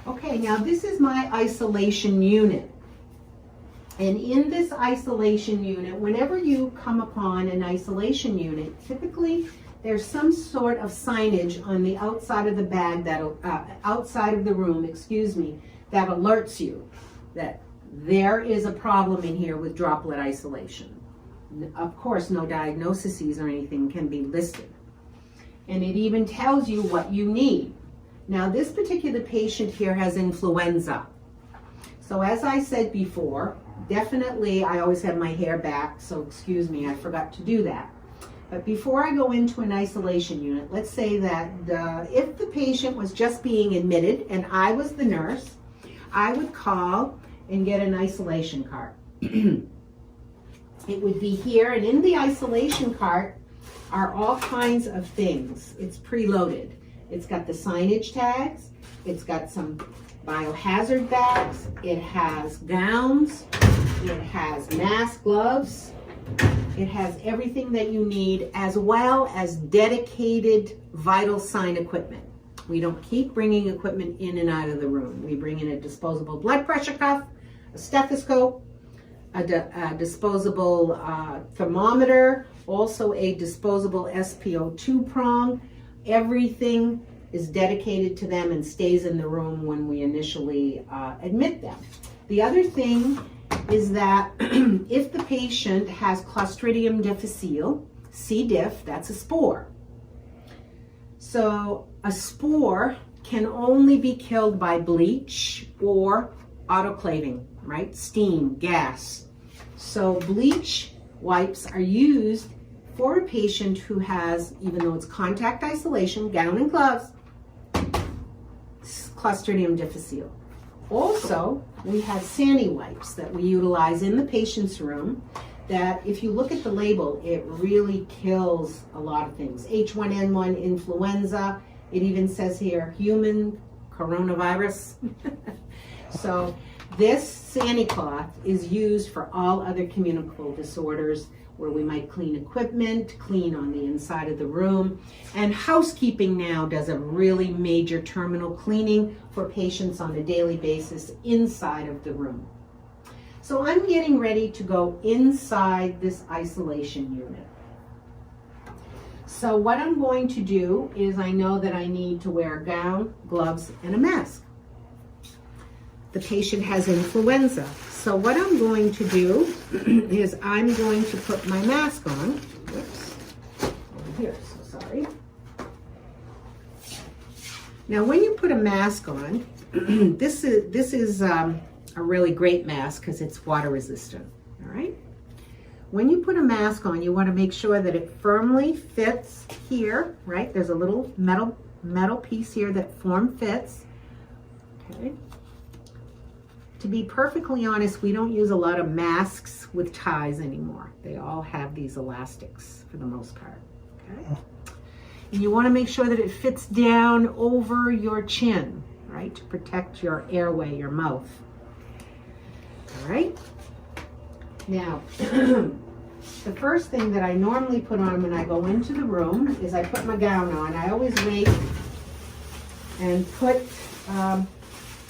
Okay, now this is my isolation unit. And in this isolation unit, whenever you come upon an isolation unit, typically there's some sort of signage on the outside of the bag, outside of the room, that alerts you that there is a problem in here with droplet isolation. Of course, no diagnoses or anything can be listed. And it even tells you what you need. Now, this particular patient here has influenza. So as I said before, definitely I always have my hair back, so excuse me, I forgot to do that. But before I go into an isolation unit, let's say that if the patient was just being admitted and I was the nurse, I would call and get an isolation cart. It would be here, and in the isolation cart are all kinds of things. It's preloaded. It's got the signage tags, it's got some biohazard bags, it has gowns, it has mask, gloves, it has everything that you need, as well as dedicated vital sign equipment. We don't keep bringing equipment in and out of the room. We bring in a disposable blood pressure cuff, a stethoscope, a disposable thermometer, also a disposable SpO2 prong. Everything is dedicated to them and stays in the room when we initially admit them. The other thing is that if the patient has Clostridium difficile, C. diff, that's a spore. So a spore can only be killed by bleach or autoclaving, right? Steam, gas. So bleach wipes are used for a patient who has, even though it's contact isolation, gown and gloves, Clostridium difficile. Also, we have Sani wipes that we utilize in the patient's room that, if you look at the label, it really kills a lot of things. H1N1, influenza, it even says here, human coronavirus. So this Sani cloth is used for all other communicable disorders where we might clean equipment, clean on the inside of the room. And housekeeping now does a really major terminal cleaning for patients on a daily basis inside of the room. So I'm getting ready to go inside this isolation unit. So what I'm going to do is, I know that I need to wear a gown, gloves, and a mask. The patient has influenza. So what I'm going to do is I'm going to put my mask on. Whoops, over here, so sorry. Now when you put a mask on, this is a really great mask because it's water resistant, all right? When you put a mask on, you want to make sure that it firmly fits here, right? There's a little metal piece here that form fits, okay? To be perfectly honest, we don't use a lot of masks with ties anymore. They all have these elastics for the most part, okay? And you want to make sure that it fits down over your chin, right? To protect your airway, your mouth. All right? Now, the first thing that I normally put on when I go into the room is I put my gown on. I always wait and put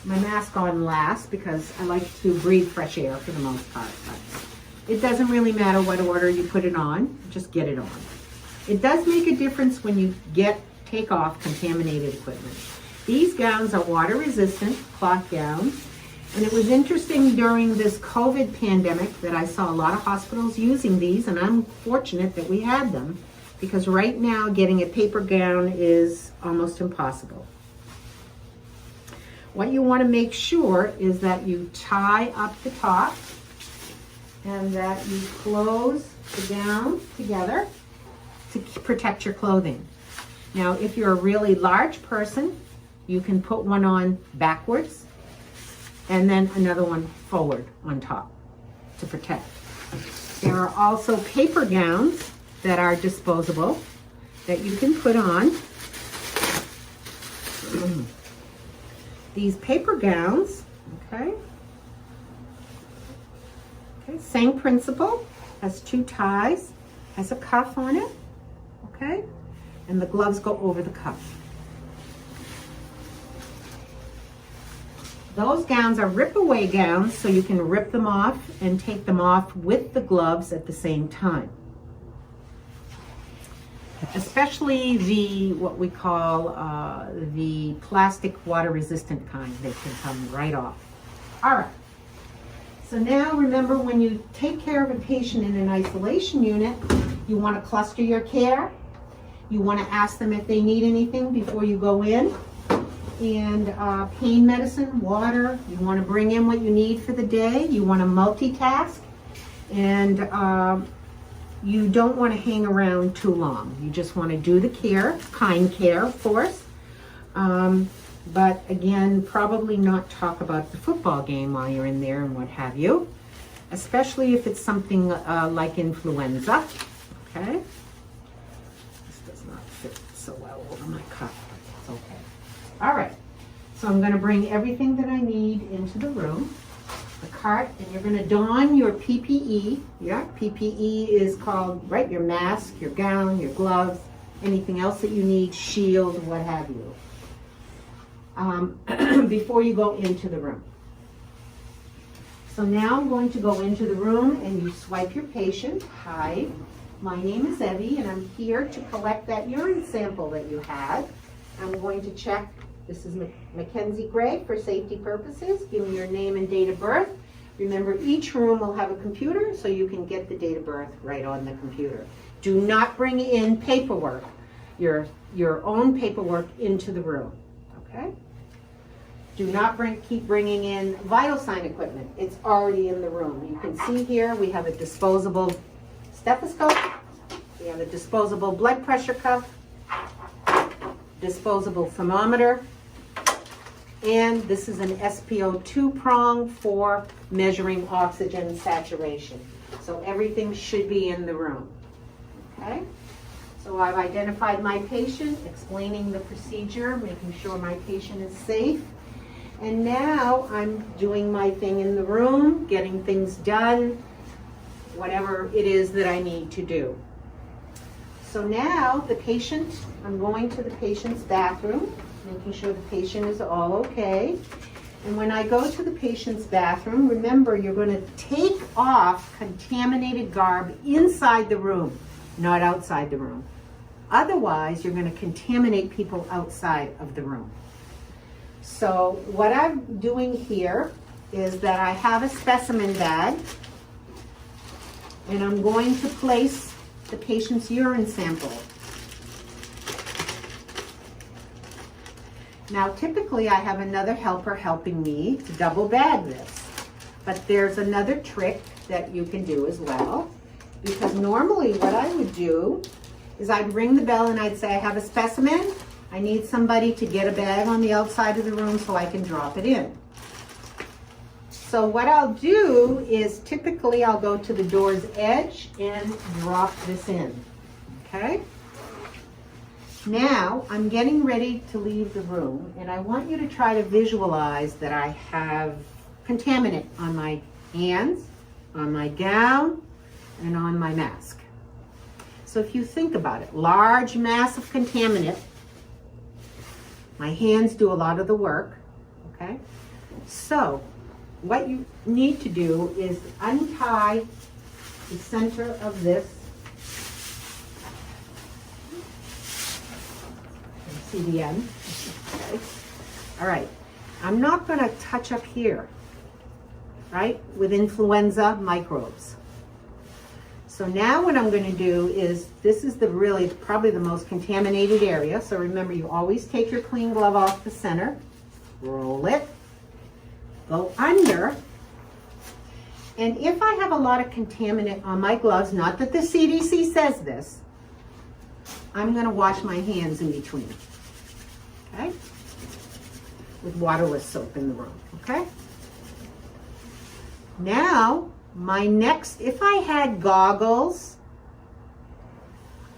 my mask on last because I like to breathe fresh air for the most part. But it doesn't really matter what order you put it on, just get it on. It does make a difference when you take off contaminated equipment. These gowns are water resistant, cloth gowns. And it was interesting during this COVID pandemic that I saw a lot of hospitals using these, and I'm fortunate that we had them because right now getting a paper gown is almost impossible. What you want to make sure is that you tie up the top and that you close the gown together to protect your clothing. Now, if you're a really large person, you can put one on backwards and then another one forward on top to protect. There are also paper gowns that are disposable that you can put on. These paper gowns, okay, same principle, has two ties, has a cuff on it, okay, and the gloves go over the cuff. Those gowns are rip-away gowns, so you can rip them off and take them off with the gloves at the same time. Especially the, what we call the plastic water-resistant kind. They can come right off. All right. So now remember, when you take care of a patient in an isolation unit, you want to cluster your care. You want to ask them if they need anything before you go in. And pain medicine, water, you want to bring in what you need for the day. You want to multitask. And you don't want to hang around too long. You just want to do the care, kind care, of course. But again, probably not talk about the football game while you're in there and what have you. Especially if it's something like influenza. Okay? This does not fit so well over my cup. It's okay. All right, so I'm going to bring everything that I need into the room, the cart, and you're going to don your PPE. Yeah, PPE is called, right, your mask, your gown, your gloves, anything else that you need, shield, what have you, before you go into the room. So now I'm going to go into the room and you swipe your patient. Hi, my name is Evie and I'm here to collect that urine sample that you had. I'm going to check. This is Mackenzie Gray for safety purposes. Give me your name and date of birth. Remember, each room will have a computer, so you can get the date of birth right on the computer. Do not bring in paperwork, your own paperwork into the room, okay? Do not keep bringing in vital sign equipment. It's already in the room. You can see here we have a disposable stethoscope. We have a disposable blood pressure cuff, disposable thermometer, and this is an SpO2 prong for measuring oxygen saturation. So everything should be in the room. Okay? So I've identified my patient, explaining the procedure, making sure my patient is safe. And now I'm doing my thing in the room, getting things done, whatever it is that I need to do. So now the patient, I'm going to the patient's bathroom, making sure the patient is all okay. And when I go to the patient's bathroom, remember, you're going to take off contaminated garb inside the room, not outside the room. Otherwise, you're going to contaminate people outside of the room. So what I'm doing here is that I have a specimen bag, and I'm going to place the patient's urine sample. Now, typically I have another helper helping me to double bag this, but there's another trick that you can do as well, because normally what I would do is I'd ring the bell and I'd say, I have a specimen, I need somebody to get a bag on the outside of the room so I can drop it in. So what I'll do is typically I'll go to the door's edge and drop this in, okay? Now I'm getting ready to leave the room, and I want you to try to visualize that I have contaminant on my hands, on my gown, and on my mask. So if you think about it, large mass of contaminant, my hands do a lot of the work, okay? So what you need to do is untie the center of this. See the end? Okay. All right. I'm not going to touch up here, right, with influenza microbes. So now what I'm going to do is, this is probably the most contaminated area. So remember, you always take your clean glove off the center, roll it, go under, and if I have a lot of contaminant on my gloves, not that the CDC says this, I'm going to wash my hands in between, okay, with waterless soap in the room, okay? Now, if I had goggles,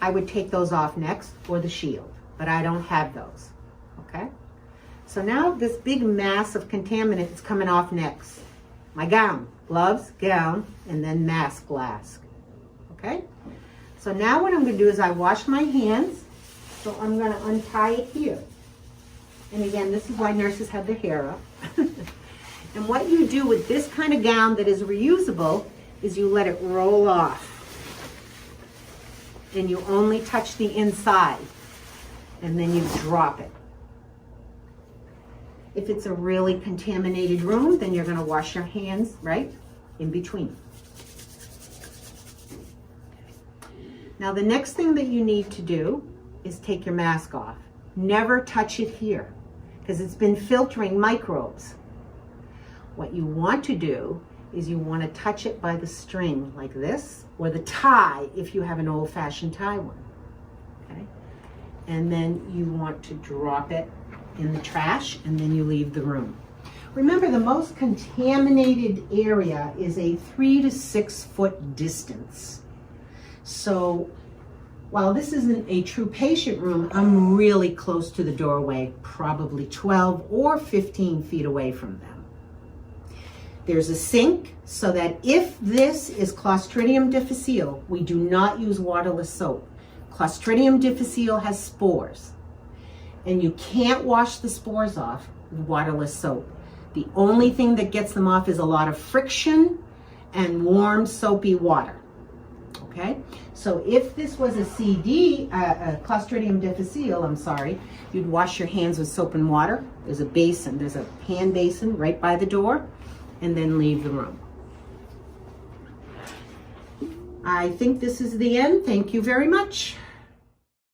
I would take those off next, or the shield, but I don't have those, okay? So now this big mass of contaminant is coming off next. My gown, gloves, gown, and then mask, okay? So now what I'm going to do is I wash my hands, so I'm going to untie it here. And again, this is why nurses have their hair up. And what you do with this kind of gown that is reusable is you let it roll off. And you only touch the inside. And then you drop it. If it's a really contaminated room, then you're going to wash your hands, right, in between. Now the next thing that you need to do is take your mask off. Never touch it here because it's been filtering microbes. What you want to do is you want to touch it by the string like this, or the tie if you have an old-fashioned tie one. Okay? And then you want to drop it in the trash, and then you leave the room. Remember, the most contaminated area is a 3 to 6 foot distance. So while this isn't a true patient room, I'm really close to the doorway, probably 12 or 15 feet away from them. There's a sink so that if this is Clostridium difficile, we do not use waterless soap. Clostridium difficile has spores, and you can't wash the spores off with waterless soap. The only thing that gets them off is a lot of friction and warm soapy water. Okay, so if this was a Clostridium difficile, you'd wash your hands with soap and water. There's a basin, there's a hand basin right by the door, and then leave the room. I think this is the end. Thank you very much.